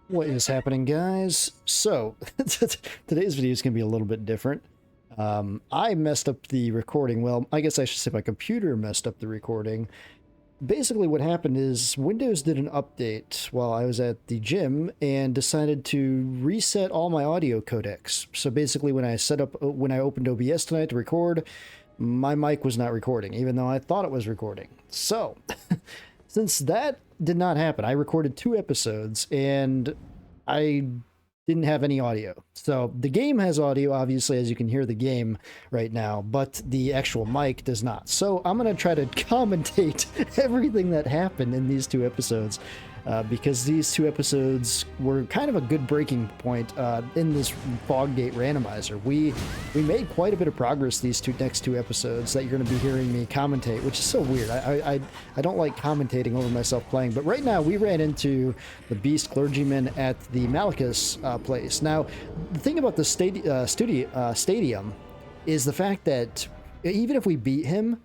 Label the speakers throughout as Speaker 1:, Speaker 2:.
Speaker 1: What is happening, guys? So, today's video is going to be a little bit different. I messed up the recording. Well, I guess I should say my computer messed up the recording. Basically, what happened is Windows did an update while I was at the gym and decided to reset all my audio codecs. So basically, when I opened OBS tonight to record, my mic was not recording, even though I thought it was recording. So, since that did not happen, I recorded 2 episodes and I didn't have any audio. So the game has audio, obviously, as you can hear the game right now, but the actual mic does not. So I'm going to try to commentate everything that happened in these 2 episodes. Because these 2 episodes were kind of a good breaking point in this Foggate randomizer. We made quite a bit of progress these next two episodes that you're going to be hearing me commentate, which is so weird. I don't like commentating over myself playing, but right now we ran into the Beast Clergyman at the Maliketh place. Now, the thing about the stadium is the fact that even if we beat him,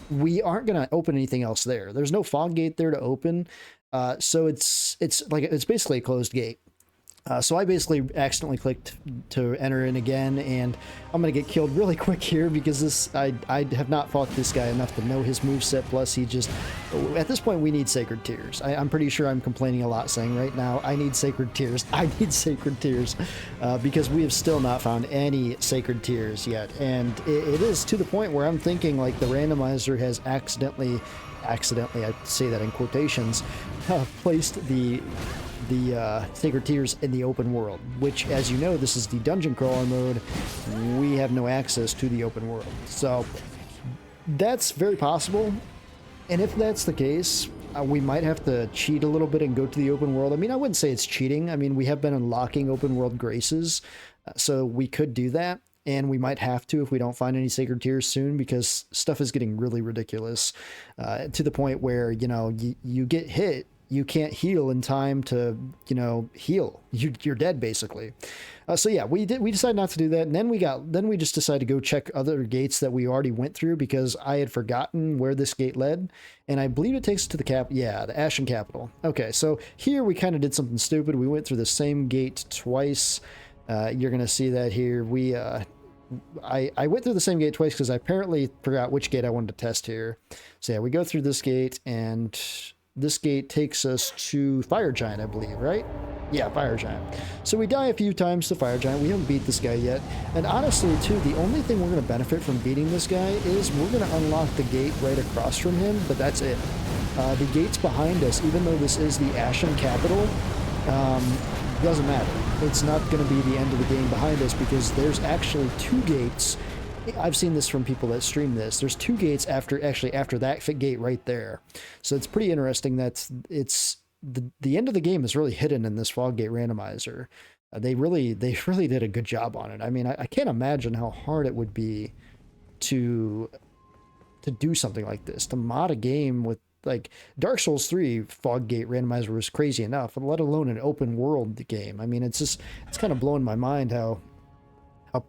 Speaker 1: we aren't going to open anything else there. There's no fog gate there to open. So it's basically a closed gate. So I basically accidentally clicked to enter in again, and I'm gonna get killed really quick here because I have not fought this guy enough to know his moveset. Plus, at this point we need Sacred Tears. I'm pretty sure I'm complaining a lot saying right now I need Sacred Tears. I need Sacred Tears because we have still not found any Sacred Tears yet, and it is to the point where I'm thinking like the randomizer has accidentally, I say that in quotations, placed the Sacred Tears in the open world, which, as you know, this is the dungeon crawler mode. We have no access to the open world. So that's very possible. And if that's the case, we might have to cheat a little bit and go to the open world. I mean, I wouldn't say it's cheating. I mean, we have been unlocking open world graces, so we could do that. And we might have to if we don't find any Sacred Tears soon, because stuff is getting really ridiculous to the point where, you know, you get hit, you can't heal in time to, you know, heal. You're dead basically. So yeah, we decided not to do that, and then we just decided to go check other gates that we already went through because I had forgotten where this gate led, and I believe it takes us to the Ashen capital. Okay, so here we kind of did something stupid. We went through the same gate twice. You're gonna see that here. I went through the same gate twice because I apparently forgot which gate I wanted to test here. So yeah, we go through this gate, and this gate takes us to Fire Giant, I believe, right? Yeah, Fire Giant. So we die a few times to Fire Giant. We haven't beat this guy yet. And honestly, too, the only thing we're going to benefit from beating this guy is we're going to unlock the gate right across from him, but that's it. The gates behind us, even though this is the Ashen capital, doesn't matter. It's not going to be the end of the game behind us because there's actually 2 gates. I've seen this from people that stream this. There's 2 gates after that gate right there. So it's pretty interesting that it's the end of the game is really hidden in this Foggate randomizer. They really did a good job on it. I mean, I can't imagine how hard it would be to do something like this, to mod a game with, like, Dark Souls 3 Foggate randomizer was crazy enough, let alone an open world game. I mean, it's kind of blowing my mind how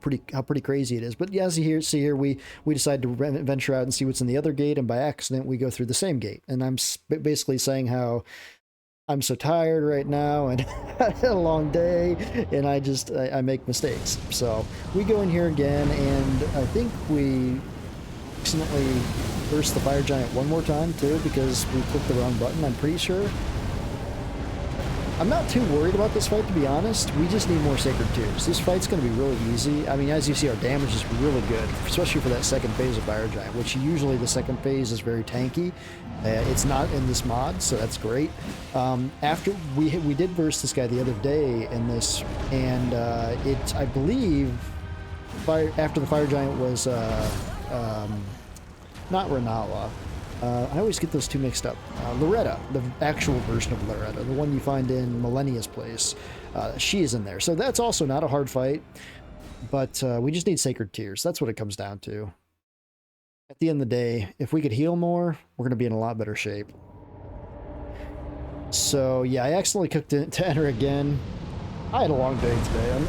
Speaker 1: pretty crazy it is. But yeah, as you see here, we decide to venture out and see what's in the other gate, and by accident we go through the same gate. And I'm basically saying how I'm so tired right now and I had a long day, and I make mistakes. So we go in here again, and I think we accidentally burst the Fire Giant one more time too because we clicked the wrong button, I'm pretty sure. I'm not too worried about this fight, to be honest. We just need more Sacred Tears. This fight's going to be really easy. I mean, as you see, our damage is really good, especially for that second phase of Fire Giant, which usually the second phase is very tanky. It's not in this mod, so that's great. After we did burst this guy the other day in this, and I believe after the Fire Giant was not Renala. I always get those 2 mixed up. Loretta, the actual version of Loretta, the one you find in Millennia's place, she is in there. So that's also not a hard fight, but we just need Sacred Tears. That's what it comes down to. At the end of the day, if we could heal more, we're going to be in a lot better shape. So yeah, I accidentally clicked it to enter again. I had a long day today.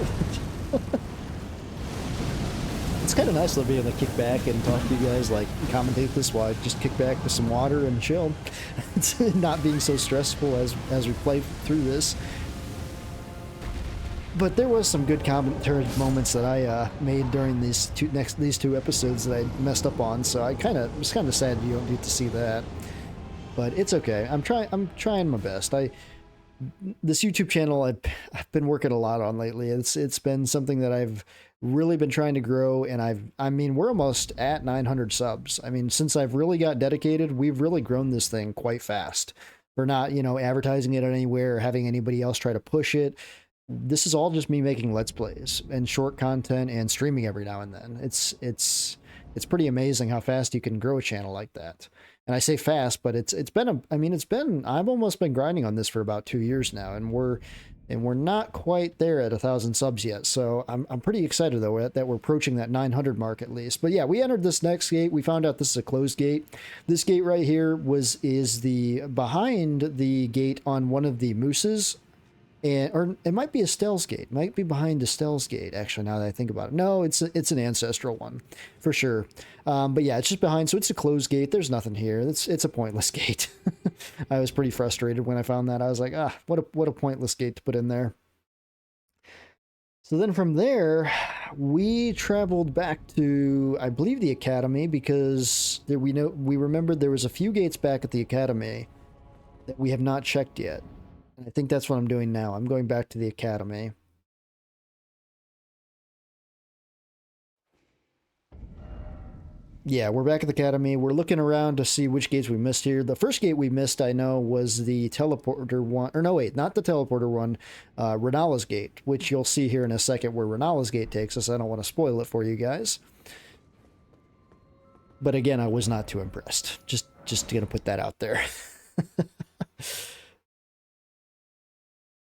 Speaker 1: It's kind of nice to be able to kick back and talk to you guys, like commentate this while I just kick back with some water and chill. It's not being so stressful as we play through this. But there was some good commentary moments that I made during these two episodes that I messed up on, so I was kind of sad you don't get to see that. But it's okay. I'm trying my best. This YouTube channel I've been working a lot on lately. It's been something that I've really been trying to grow, and I mean we're almost at 900 subs. I mean, since I've really got dedicated, we've really grown this thing quite fast. We're not, advertising it anywhere or having anybody else try to push it. This is all just me making Let's Plays and short content and streaming every now and then. It's pretty amazing how fast you can grow a channel like that. And I say fast, but I've almost been grinding on this for about 2 years now, and we're not quite there at 1,000 subs yet. So I'm pretty excited though that we're approaching that 900 mark at least. But yeah, we entered this next gate. We found out this is a closed gate. This gate right here is behind the gate on one of the mooses. Or it might be Estelle's gate. It might be behind Estelle's gate, actually, now that I think about it. No, it's an ancestral one, for sure. But yeah, it's just behind, so it's a closed gate. There's nothing here. It's a pointless gate. I was pretty frustrated when I found that. I was like, what a pointless gate to put in there. So then from there, we traveled back to, I believe, the Academy, because we remembered there was a few gates back at the Academy that we have not checked yet. And I think that's what I'm doing now. I'm going back to the Academy. Yeah, we're back at the Academy. We're looking around to see which gates we missed here. The first gate we missed, I know, was the teleporter one. Or no, wait, not the teleporter one. Renala's gate, which you'll see here in a second where Renala's gate takes us. I don't want to spoil it for you guys. But again, I was not too impressed. Just going to put that out there.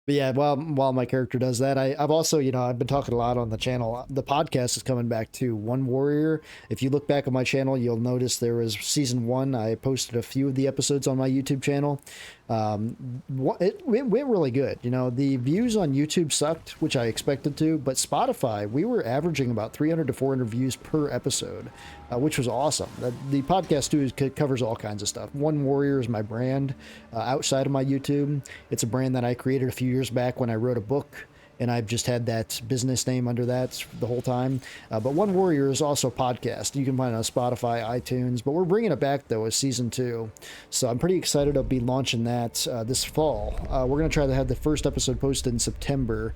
Speaker 1: But yeah, while my character does that, I've also, I've been talking a lot on the channel. The podcast is coming back to One Warrior. If you look back on my channel, you'll notice there was season 1. I posted a few of the episodes on my YouTube channel. It went really good. The views on YouTube sucked, which I expected to, but Spotify, we were averaging about 300 to 400 views per episode, which was awesome. The podcast too covers all kinds of stuff. One Warrior is my brand outside of my YouTube. It's a brand that I created a few years back when I wrote a book, and I've just had that business name under that the whole time. But One Warrior is also a podcast. You can find it on Spotify, iTunes, but we're bringing it back, though, as season 2. So I'm pretty excited to be launching that this fall. We're going to try to have the first episode posted in September.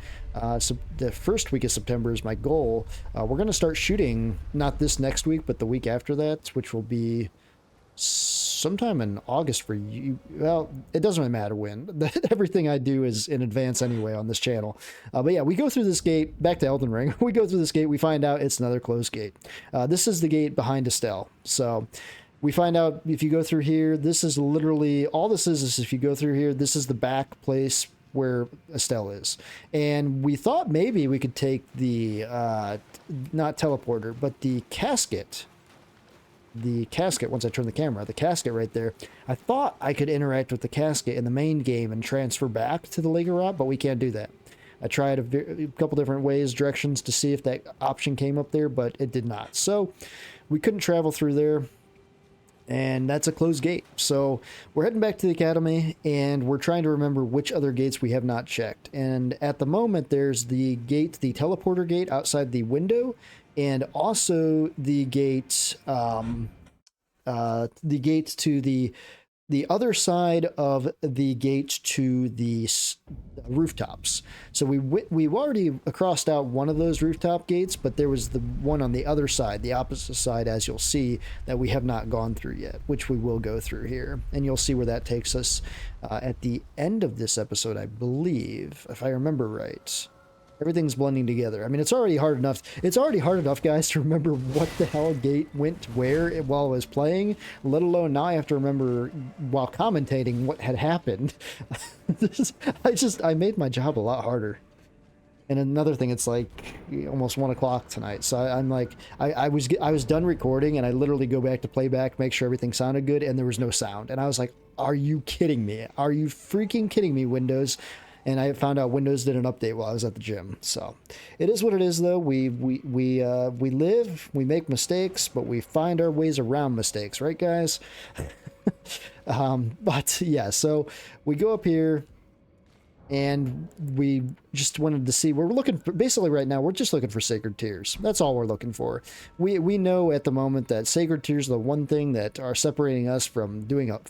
Speaker 1: So the first week of September is my goal. We're going to start shooting, not this next week, but the week after that, which will be sometime in August for you. Well, it doesn't really matter when. Everything I do is in advance anyway on this channel. But yeah, we go through this gate, back to Elden Ring. We go through this gate, we find out it's another closed gate. This is the gate behind Estelle. So we find out if you go through here, this is literally, all this is if you go through here, this is the back place where Estelle is. And we thought maybe we could take the, not teleporter, but the casket, once I turn the camera, the casket right there. I thought I could interact with the casket in the main game and transfer back to the Lake of Rot, but we can't do that. I tried a couple different ways, directions to see if that option came up there, but it did not. So we couldn't travel through there, and that's a closed gate. So we're heading back to the Academy, and we're trying to remember which other gates we have not checked. And at the moment, there's the gate, the teleporter gate outside the window, and also the gate, to the other side of the gate to the rooftops. So we've already crossed out one of those rooftop gates, but there was the one on the other side, the opposite side, as you'll see, that we have not gone through yet, which we will go through here. And you'll see where that takes us at the end of this episode, I believe, if I remember right. Everything's blending together. I mean, it's already hard enough, guys, to remember what the hell gate went where while I was playing, let alone now I have to remember while commentating what had happened. I made my job a lot harder. And another thing, it's like almost 1 o'clock tonight. So I'm like, I was done recording, and I literally go back to playback, make sure everything sounded good, and there was no sound. And I was like, are you kidding me? Are you freaking kidding me, Windows? And I found out Windows did an update while I was at the gym. So it is what it is, though. We live, we make mistakes, but we find our ways around mistakes, right, guys? But yeah, so we go up here, And we just wanted to see, we're looking for, basically right now, we're just looking for sacred tears. That's all we're looking for. We know at the moment that sacred tears are the one thing that are separating us from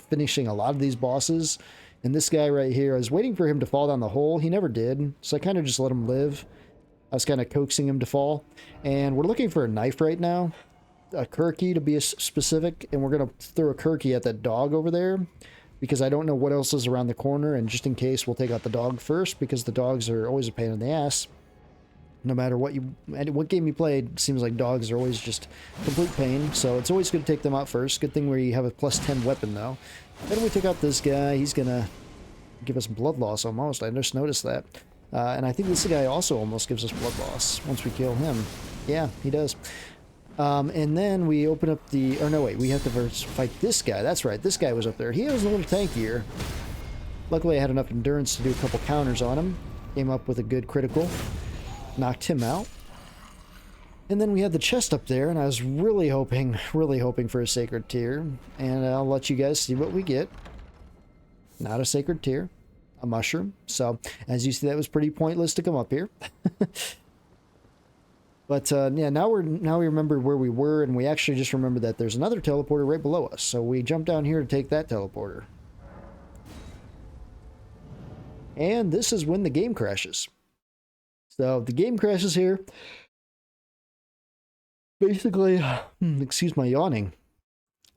Speaker 1: finishing a lot of these bosses. And this guy right here, I was waiting for him to fall down the hole. He never did, so I kind of just let him live. I was kind of coaxing him to fall. And we're looking for a knife right now, a Kirky to be specific, and we're going to throw a Kirky at that dog over there, because I don't know what else is around the corner, and just in case, we'll take out the dog first, because the dogs are always a pain in the ass. No matter what game you play, it seems like dogs are always just complete pain, so it's always good to take them out first. Good thing we have a +10 weapon, though. Then we took out this guy. He's gonna give us blood loss almost. I just noticed that. And I think this guy also almost gives us blood loss once we kill him. Yeah, he does. And then we open up the... Or no, wait, we have to first fight this guy. That's right, this guy was up there. He was a little tankier. Luckily, I had enough endurance to do a couple counters on him. Came up with a good critical. Knocked him out. And then we had the chest up there, and I was really hoping for a sacred tear. And I'll let you guys see what we get. Not a sacred tear. A mushroom. So, as you see, that was pretty pointless to come up here. But yeah, now we remember where we were, and we actually just remember that there's another teleporter right below us. So we jump down here to take that teleporter. And this is when the game crashes. So the game crashes here. Basically, excuse my yawning.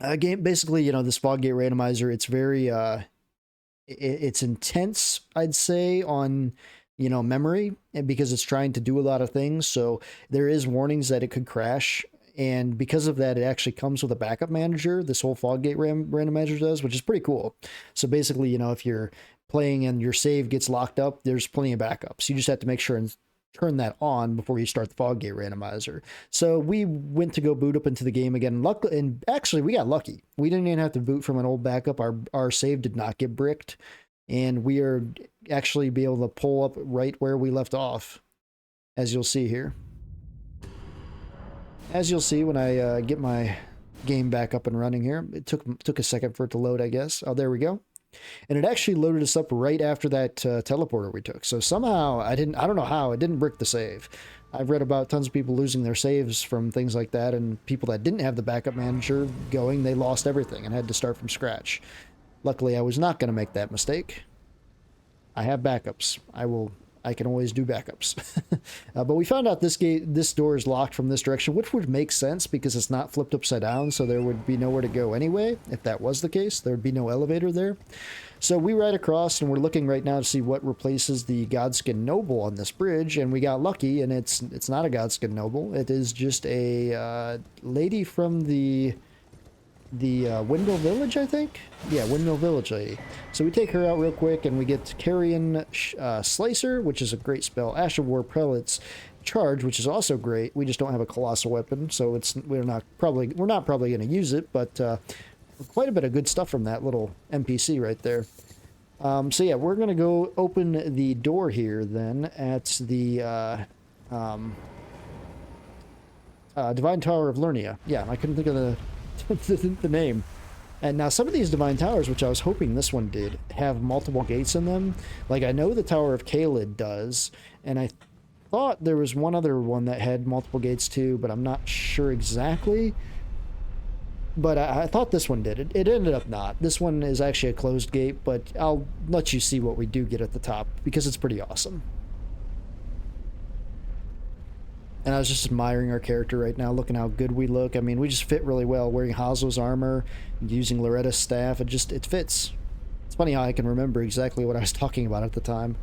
Speaker 1: Basically, you know, this Fog Gate Randomizer, it's very, it's intense, I'd say, on, you know, memory, and because it's trying to do a lot of things. So there is warnings that it could crash. And because of that, it actually comes with a backup manager. This whole Fog Gate Randomizer does, which is pretty cool. So basically, you know, if you're playing and your save gets locked up, there's plenty of backups. You just have to make sure and turn that on before you start the Fog Gate Randomizer. So we went to go boot up into the game again. And actually, we got lucky. We didn't even have to boot from an old backup. Our save did not get bricked. And we are actually be able to pull up right where we left off, as you'll see here. As you'll see when I get my game back up and running here. It took a second for it to load, I guess. Oh, there we go. And it actually loaded us up right after that teleporter we took. So somehow, I don't know how, it didn't brick the save. I've read about tons of people losing their saves from things like that, and people that didn't have the backup manager going, they lost everything and had to start from scratch. Luckily, I was not going to make that mistake. I have backups. I can always do backups. But we found out this door is locked from this direction, which would make sense because it's not flipped upside down, so there would be nowhere to go anyway. If that was the case, there would be no elevator there. So we ride across, and we're looking right now to see what replaces the Godskin Noble on this bridge, and we got lucky, and it's not a Godskin Noble. It is just a lady from the Windmill Village, I think? Yeah, Windmill Village lady. So we take her out real quick, and we get Carrion Slicer, which is a great spell. Ash of War Prelate's Charge, which is also great. We just don't have a colossal weapon, so we're not probably going to use it, but quite a bit of good stuff from that little NPC right there. So yeah, we're going to go open the door here then at the Divine Tower of Liurnia. Yeah, I couldn't think of the name. And now some of these Divine Towers, which I was hoping this one did, have multiple gates in them. Like, I know the Tower of Kaled does, and I thought there was one other one that had multiple gates too, but I'm not sure exactly. But I thought this one did. It ended up not. This one is actually a closed gate, but I'll let you see what we do get at the top, because it's pretty awesome. And I was just admiring our character right now, looking how good we look. I mean, we just fit really well, wearing Hazo's armor, using Loretta's staff. It fits. It's funny how I can remember exactly what I was talking about at the time.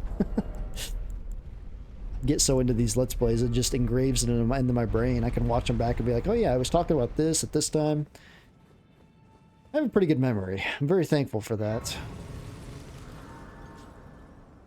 Speaker 1: Get so into these Let's Plays, it just engraves it into my brain. I can watch them back and be like, oh yeah, I was talking about this at this time. I have a pretty good memory. I'm very thankful for that.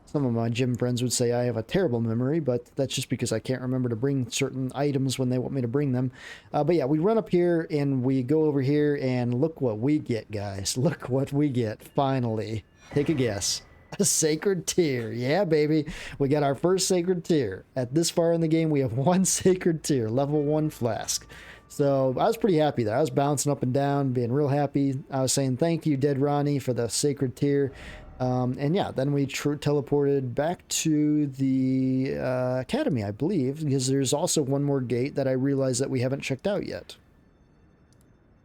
Speaker 1: Some of my gym friends would say I have a terrible memory, but that's just because I can't remember to bring certain items when they want me to bring them. But yeah, we run up here and we go over here and look what we get, guys. Look what we get, finally. Take a guess. A sacred tear. Yeah, baby. We got our first sacred tear. At this far in the game, we have one sacred tear, level 1 flask. So I was pretty happy there. I was bouncing up and down, being real happy. I was saying thank you, Dead Ronnie, for the sacred tear. And yeah, then we teleported back to the academy, I believe, because there's also one more gate that I realized that we haven't checked out yet.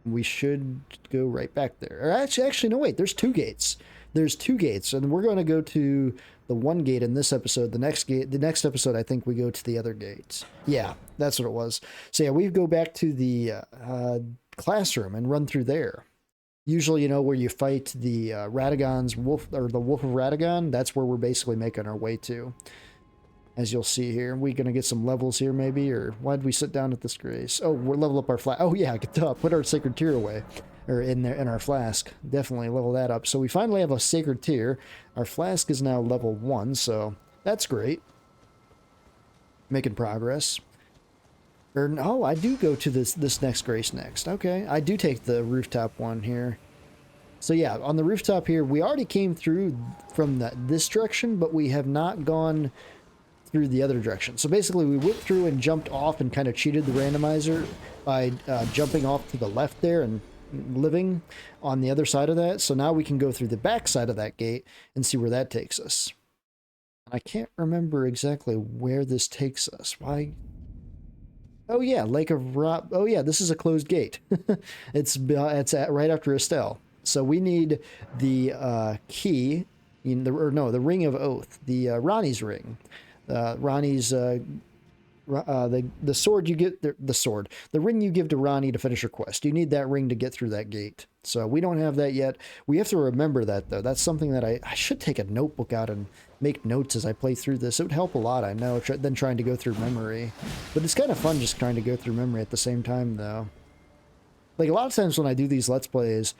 Speaker 1: We should go right back there. Or actually, no, wait, there's two gates. There's two gates, and we're going to go to the one gate in this episode. The next episode, I think we go to the other gate. Yeah, that's what it was. So yeah, we go back to the classroom and run through there. Usually, you know, where you fight the Radagon's wolf, or the Wolf of Radagon, that's where we're basically making our way to. As you'll see here, we're going to get some levels here maybe, or why did we sit down at this grace? Oh, we'll level up our flask. Oh yeah, put our sacred tear away, or in there, in our flask. Definitely level that up. So we finally have a sacred tear. Our flask is now level 1, so that's great. Making progress. Or no, I do go to this next grace next. Okay, I do take the rooftop one here. So yeah, on the rooftop here, we already came through from this direction, but we have not gone through the other direction. So basically, we went through and jumped off and kind of cheated the randomizer by jumping off to the left there and living on the other side of that. So now we can go through the back side of that gate and see where that takes us. I can't remember exactly where this takes us. Why? Oh yeah, Lake of Rob. Oh yeah, this is a closed gate. it's right after Estelle. So we need the key, the Ring of Oath, the Ronnie's ring, Ronnie's the sword you get, the ring you give to Ronnie to finish her quest. You need that ring to get through that gate. So we don't have that yet. We have to remember that though. That's something that I should take a notebook out and make notes as I play through this. It would help a lot, I know, than trying to go through memory. But it's kind of fun just trying to go through memory at the same time though. Like a lot of times when I do these Let's Plays,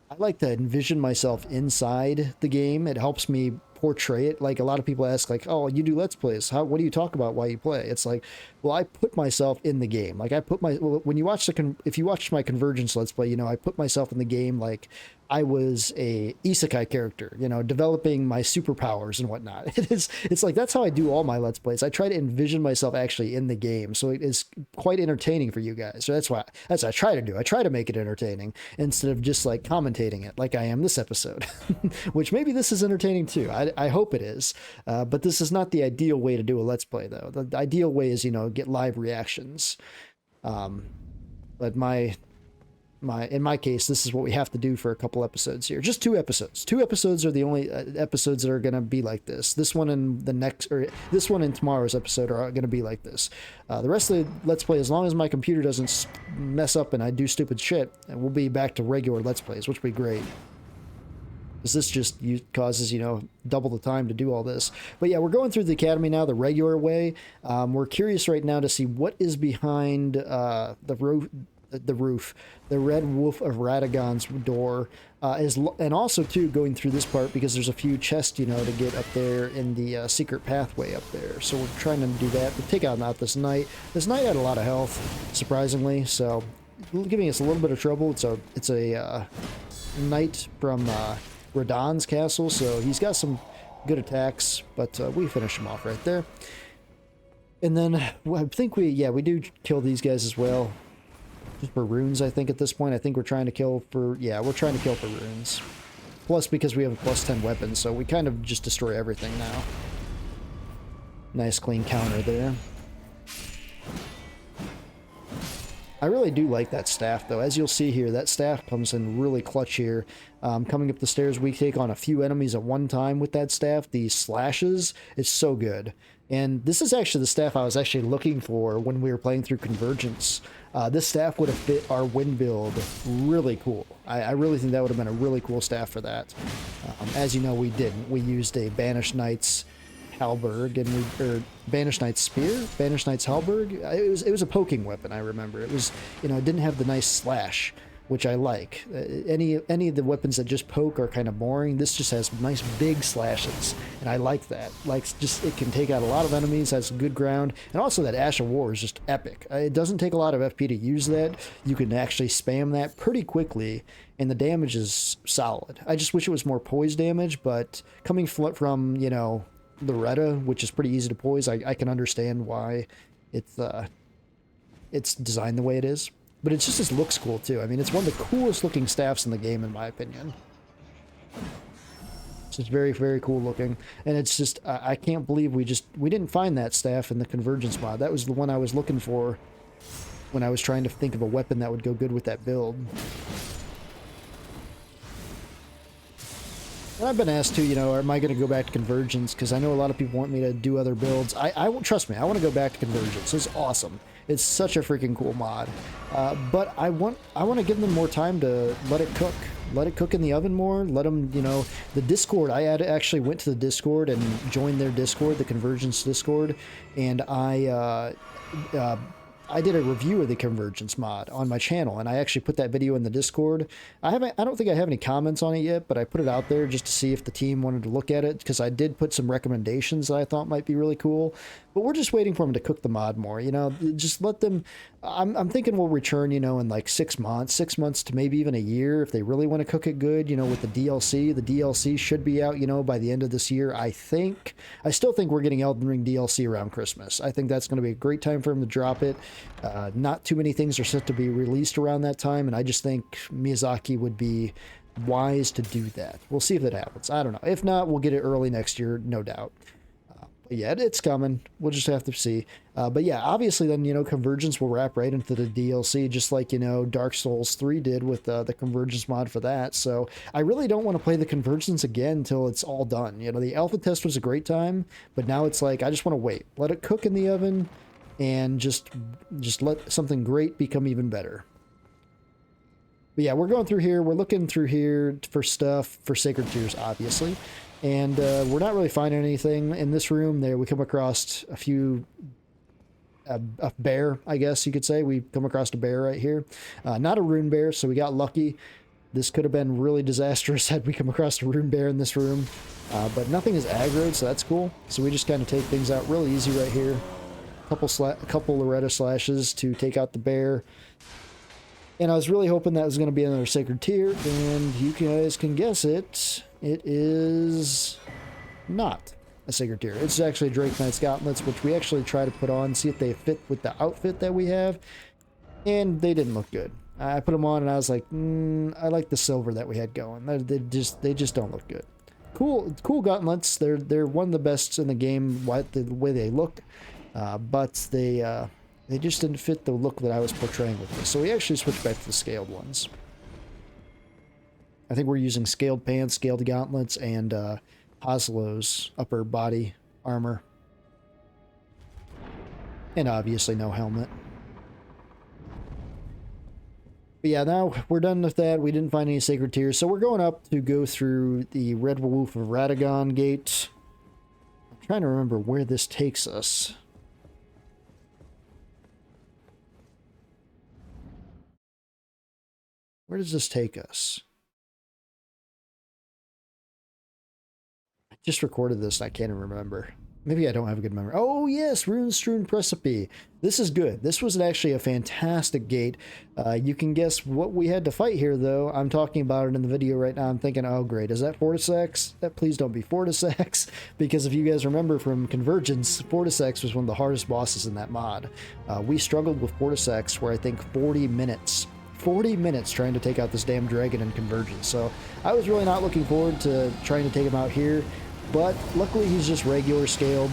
Speaker 1: I like to envision myself inside the game. It helps me portray it. Like a lot of people ask, like, oh, you do Let's Plays, what do you talk about while you play? It's like, well, I put myself in the game. Like when you watch if you watch my Convergence Let's Play, you know, I put myself in the game like I was a isekai character, you know, developing my superpowers and whatnot. It's like, that's how I do all my Let's Plays. I try to envision myself actually in the game. So it is quite entertaining for you guys. So that's what I try to do. I try to make it entertaining instead of just like commentating it like I am this episode, which maybe this is entertaining too. I hope it is. But this is not the ideal way to do a Let's Play though. The ideal way is, you know, get live reactions. But in my case, this is what we have to do for a couple episodes here. Just 2 episodes. 2 episodes are the only episodes that are going to be like this. This one and this one and tomorrow's episode are going to be like this. The rest of the Let's Play, as long as my computer doesn't mess up and I do stupid shit, we'll be back to regular Let's Plays, which will be great. Because this just causes, you know, double the time to do all this. But yeah, we're going through the academy now the regular way. We're curious right now to see what is behind the roof, the Red Wolf of Radagon's door, and also too going through this part because there's a few chests, you know, to get up there in the secret pathway up there. So we're trying to do that. We take out not this knight. This knight had a lot of health, surprisingly, so giving us a little bit of trouble. It's a knight from Radon's castle, so he's got some good attacks, but we finish him off right there. And then I think we do kill these guys as well. Just for runes, I think, at this point. I think we're trying to kill for... Yeah, we're trying to kill for runes. Plus, because we have a plus 10 weapon, so we kind of just destroy everything now. Nice clean counter there. I really do like that staff, though. As you'll see here, that staff comes in really clutch here. Coming up the stairs, we take on a few enemies at one time with that staff. These slashes, it's so good. And this is actually the staff I was actually looking for when we were playing through Convergence. This staff would have fit our wind build really cool. I really think that would have been a really cool staff for that. As you know, we didn't. We used a Banished Knight's halberd, or Banished Knight's spear, Banished Knight's halberd. It was a poking weapon, I remember. It was, you know, it didn't have the nice slash, which I like. Any of the weapons that just poke are kind of boring. This just has nice big slashes, and I like that. Like, just it can take out a lot of enemies, has good ground, and also that Ash of War is just epic. It doesn't take a lot of FP to use that. You can actually spam that pretty quickly, and the damage is solid. I just wish it was more poise damage, but coming from, you know, Loretta, which is pretty easy to poise, I can understand why it's designed the way it is. But it just looks cool too. I mean, it's one of the coolest looking staffs in the game, in my opinion. It's just very, very cool looking. And it's just, I can't believe we didn't find that staff in the Convergence mod. That was the one I was looking for when I was trying to think of a weapon that would go good with that build. And I've been asked too, you know, am I going to go back to Convergence? Because I know a lot of people want me to do other builds. I won't, trust me, I want to go back to Convergence. It's awesome. It's such a freaking cool mod. But I want to give them more time to let it cook. Let it cook in the oven more. Let them, you know, the Discord. I actually went to the Discord and joined their Discord, the Convergence Discord, and I did a review of the Convergence mod on my channel, and I actually put that video in the Discord. I don't think I have any comments on it yet, but I put it out there just to see if the team wanted to look at it, because I did put some recommendations that I thought might be really cool. But we're just waiting for them to cook the mod more, you know, just let them. I'm thinking we'll return, you know, in like 6 months to maybe even a year if they really want to cook it good, you know, with the DLC. The DLC should be out, you know, by the end of this year, I think. I still think we're getting Elden Ring DLC around Christmas. I think that's going to be a great time for them to drop it. Not too many things are set to be released around that time, and I just think Miyazaki would be wise to do that. We'll see if that happens. I don't know. If not, we'll get it early next year, no doubt. Yeah, it's coming. We'll just have to see. But yeah, obviously then, you know, Convergence will wrap right into the DLC, just like, you know, Dark Souls 3 did with the Convergence mod for that. So I really don't want to play the Convergence again until it's all done. You know, the alpha test was a great time, but now it's like, I just want to wait. Let it cook in the oven and just let something great become even better. But yeah, we're going through here. We're looking through here for stuff for Sacred Tears, obviously. And we're not really finding anything in this room. There we come across a few, a bear, I guess you could say. We come across a bear right here. Not a rune bear, so we got lucky. This could have been really disastrous had we come across a rune bear in this room. But nothing is aggroed, so that's cool. So we just kind of take things out really easy right here. A couple Loretta slashes to take out the bear. And I was really hoping that was going to be another Sacred Tear, and you guys can guess it. It is not a Sacred Tear. It's actually Drake Knight's gauntlets, which we actually try to put on, see if they fit with the outfit that we have, and they didn't look good. I put them on, and I was like, I like the silver that we had going. They just don't look good. Cool gauntlets. They're one of the best in the game. The way they look, but they just didn't fit the look that I was portraying with this. So we actually switched back to the scaled ones. I think we're using scaled pants, scaled gauntlets, and Oslo's upper body armor. And obviously no helmet. But yeah, now we're done with that. We didn't find any Sacred Tears. So we're going up to go through the Red Wolf of Radagon gate. I'm trying to remember where this takes us. Where does this take us? I just recorded this and I can't even remember. Maybe I don't have a good memory. Oh yes, Ruin-Strewn Precipice. This is good. This was actually a fantastic gate. You can guess what we had to fight here, though. I'm talking about it in the video right now. I'm thinking, oh great, is that Fortisex? Please don't be Fortisex, because if you guys remember from Convergence, Fortisex was one of the hardest bosses in that mod. We struggled with Fortisex for I think 40 minutes. 40 minutes trying to take out this damn dragon in Convergence. So I was really not looking forward to trying to take him out here. But luckily he's just regular scaled,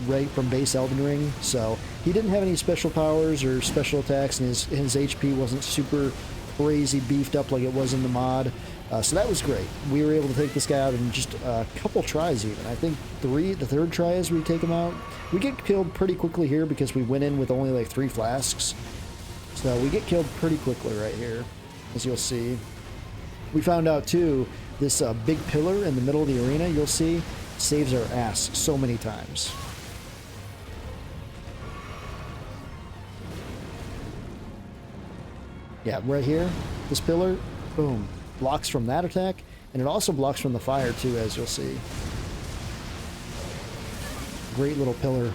Speaker 1: right from base Elden Ring, so he didn't have any special powers or special attacks, and his HP wasn't super crazy beefed up like it was in the mod, so that was great. We were able to take this guy out in just a couple tries even. I think the third try as we take him out. We get killed pretty quickly here because we went in with only like 3 flasks, so we get killed pretty quickly right here, as you'll see. We found out too, this big pillar in the middle of the arena, you'll see, saves our ass so many times. Yeah, right here, this pillar, boom, blocks from that attack, and it also blocks from the fire too, as you'll see. Great little pillar.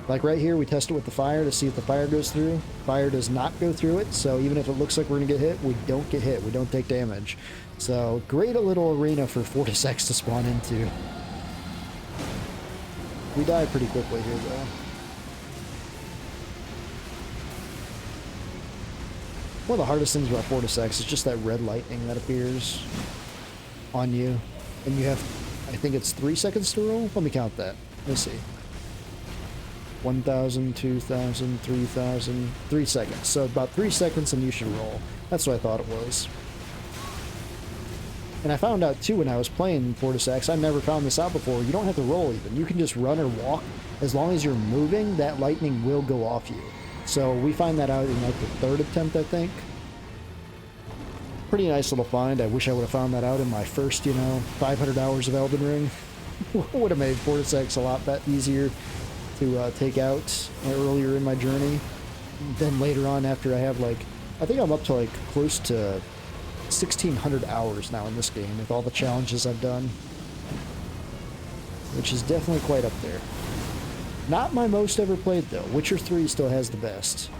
Speaker 1: Like right here, we test it with the fire to see if the fire goes through. Fire does not go through it, so even if it looks like we're going to get hit, we don't get hit. We don't take damage. So, great a little arena for Fortisex to spawn into. We die pretty quickly here, though. One of the hardest things about Fortis X is just that red lightning that appears on you. And you have, I think it's 3 seconds to roll? Let me count that. Let's see. 1,000, 2,000, 3,000, 3 seconds. So about 3 seconds and you should roll. That's what I thought it was. And I found out too when I was playing Fortis X, I never found this out before, you don't have to roll even. You can just run or walk. As long as you're moving, that lightning will go off you. So we find that out in like the 3rd attempt, I think. Pretty nice little find. I wish I would have found that out in my first, 500 hours of Elden Ring. Would have made Fortis X a lot easier to take out earlier in my journey. Then later on, after I have like, I think I'm up to like close to 1,600 hours now in this game with all the challenges I've done, which is definitely quite up there. Not my most ever played though. Witcher 3 still has the best.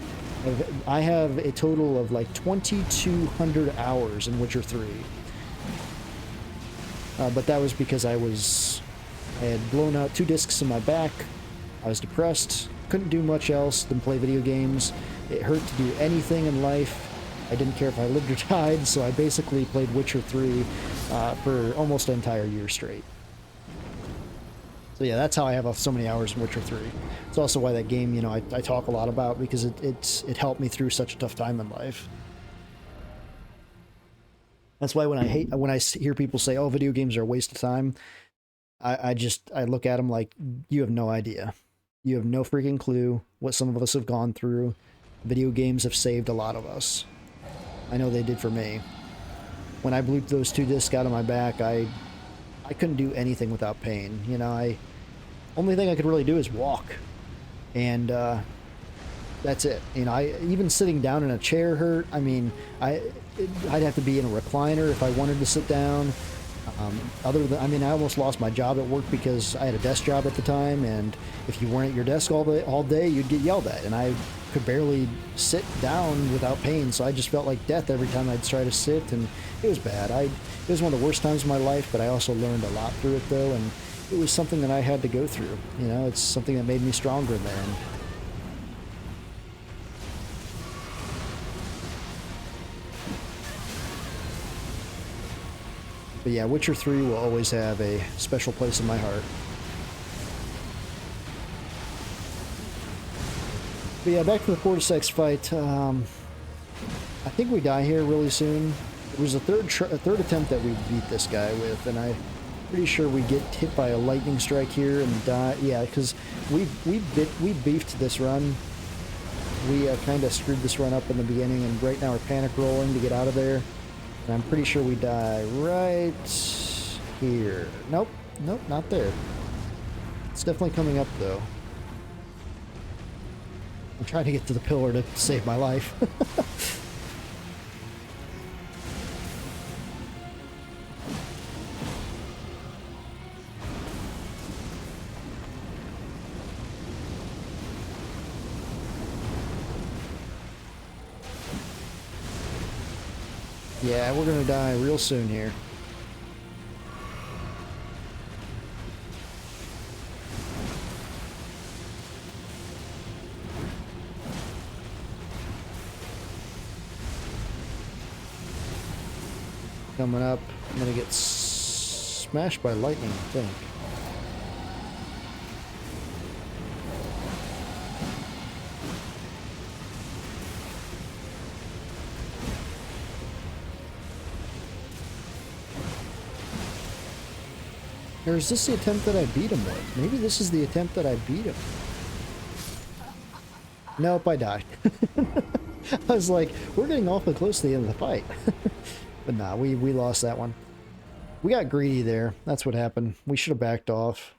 Speaker 1: I have a total of like 2,200 hours in Witcher 3. But that was because I had blown out 2 discs in my back. I was depressed, couldn't do much else than play video games. It hurt to do anything in life. I didn't care if I lived or died, so I basically played Witcher 3 for almost an entire year straight. So yeah, that's how I have so many hours in Witcher 3. It's also why that game, I talk a lot about, because it helped me through such a tough time in life. That's why when I hear people say, "Oh, video games are a waste of time," I look at them like, you have no idea. You have no freaking clue what some of us have gone through. Video games have saved a lot of us. I know they did for me. When I blew those 2 discs out of my back, I couldn't do anything without pain. Only thing I could really do is walk, and that's it. Even sitting down in a chair hurt. I mean, I'd have to be in a recliner if I wanted to sit down. I almost lost my job at work because I had a desk job at the time, and if you weren't at your desk all day, you'd get yelled at, and I could barely sit down without pain, so I just felt like death every time I'd try to sit, and it was bad. It was one of the worst times of my life, but I also learned a lot through it, though, and it was something that I had to go through. It's something that made me stronger in the end. But yeah, Witcher 3 will always have a special place in my heart. But yeah, back to the Fortis X fight. I think we die here really soon. It was a third attempt that we beat this guy with, and I'm pretty sure we get hit by a lightning strike here and die. Yeah, because we beefed this run. We kind of screwed this run up in the beginning, and right now we're panic rolling to get out of there. And I'm pretty sure we die right here. Nope, not there. It's definitely coming up though. I'm trying to get to the pillar to save my life. Yeah, we're gonna die real soon here. Coming up, I'm gonna get smashed by lightning, I think. Or is this the attempt that I beat him with? Maybe this is the attempt that I beat him. Nope, I died. I was like, we're getting awfully close to the end of the fight. But nah, we lost that one. We got greedy there. That's what happened. We should have backed off.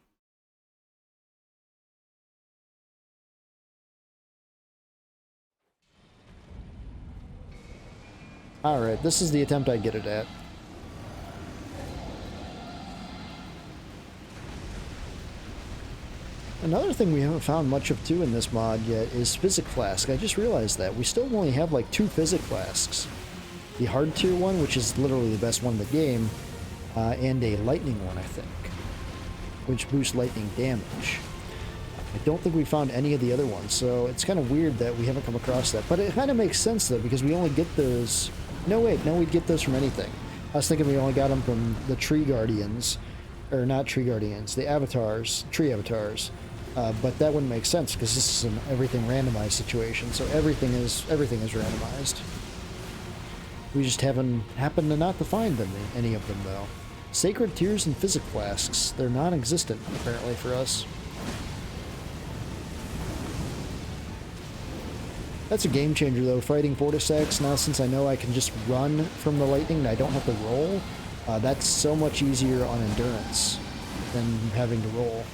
Speaker 1: Alright, this is the attempt I get it at. Another thing we haven't found much of too in this mod yet is Physic Flask. I just realized that. We still only have like 2 Physic Flasks. The hard tier one, which is literally the best one in the game, and a lightning one, I think, which boosts lightning damage. I don't think we found any of the other ones, so it's kind of weird that we haven't come across that. But it kind of makes sense, though, because we only get those... No, wait, no, we'd get those from anything. I was thinking we only got them from the Tree Guardians. Or not Tree Guardians, the Avatars, Tree Avatars. But that wouldn't make sense, because this is an everything randomized situation, so everything is randomized. We just happened to not to find them, any of them, though. Sacred Tears and Physic Flasks. They're non-existent, apparently, for us. That's a game changer, though, fighting Vorticex. Now, since I know I can just run from the lightning and I don't have to roll, that's so much easier on endurance than having to roll.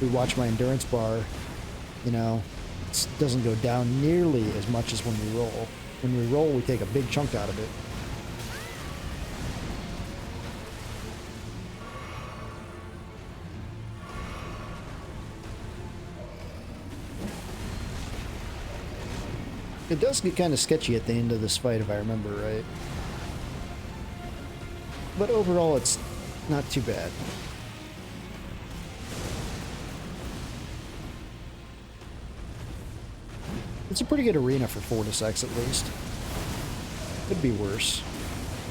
Speaker 1: We watch my endurance bar, you know, it doesn't go down nearly as much as when we roll. When we roll, we take a big chunk out of it. It does get kind of sketchy at the end of this fight, if I remember right. But overall, it's not too bad. It's a pretty good arena for Vorticex, at least. Could be worse.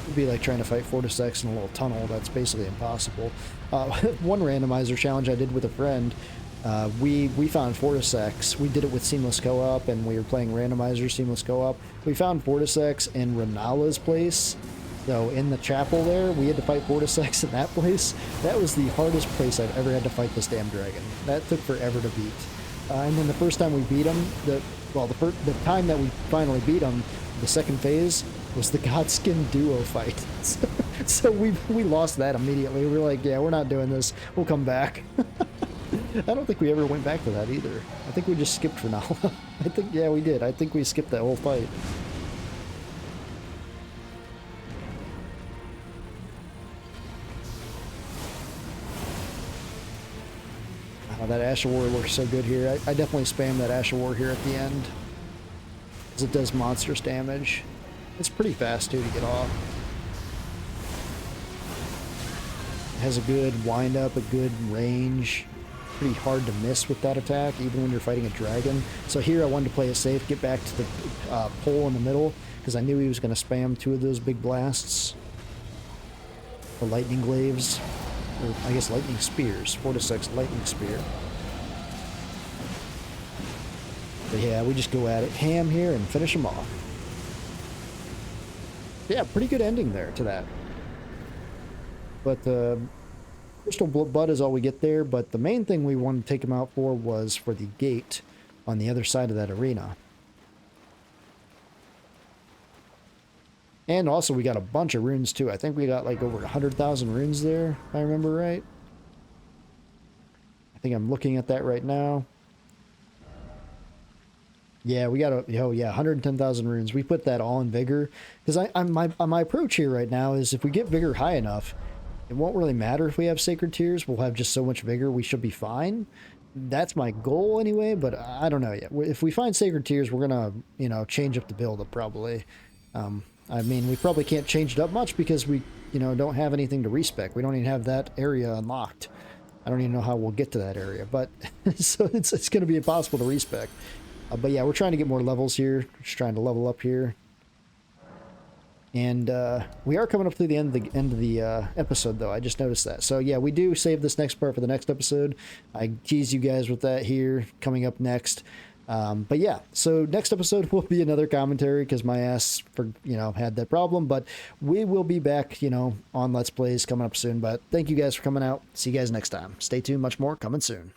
Speaker 1: It'd be like trying to fight Vorticex in a little tunnel. That's basically impossible. One randomizer challenge I did with a friend, we found Vorticex. We did it with Seamless Co-op, and we were playing Randomizer Seamless Co-op. We found Vorticex in Renala's place. So in the chapel there, we had to fight Vorticex in that place. That was the hardest place I've ever had to fight this damn dragon. That took forever to beat. And then the first time we beat him, the time that we finally beat him, the second phase, was the Godskin duo fight. So we lost that immediately. We were like, yeah, we're not doing this. We'll come back. I don't think we ever went back to that either. I think we just skipped Renala. Yeah, we did. I think we skipped that whole fight. Oh, that Ashen War looks so good here. I definitely spam that Ashen War here at the end, because it does monstrous damage. It's pretty fast, too, to get off. It has a good wind-up, a good range. Pretty hard to miss with that attack, even when you're fighting a dragon. So here I wanted to play it safe, get back to the pole in the middle, because I knew he was going to spam two of those big blasts. The lightning glaives. Or, I guess, lightning spears. Vorticex lightning spear. But yeah, we just go at it ham here and finish him off. Yeah, pretty good ending there to that. But the Crystal Bud is all we get there, but the main thing we wanted to take him out for was for the gate on the other side of that arena. And also we got a bunch of runes too. I think we got like over 100,000 runes there, if I remember right. I think I'm looking at that right now. Yeah, we got 110,000 runes. We put that all in Vigor, because my approach here right now is if we get Vigor high enough, it won't really matter if we have Sacred Tears. We'll have just so much Vigor, we should be fine. That's my goal anyway, but I don't know yet. If we find Sacred Tears, we're gonna, you know, change up the build up probably. I mean, we probably can't change it up much because we, you know, don't have anything to respec. We don't even have that area unlocked. I don't even know how we'll get to that area, but so it's going to be impossible to respec. But yeah, we're trying to get more levels here. Just trying to level up here. And we are coming up to the end of the episode, though. I just noticed that. So yeah, we do save this next part for the next episode. I tease you guys with that here coming up next. But yeah, so next episode will be another commentary because my ass had that problem, but we will be back, on Let's Plays coming up soon. But thank you guys for coming out. See you guys next time. Stay tuned. Much more coming soon.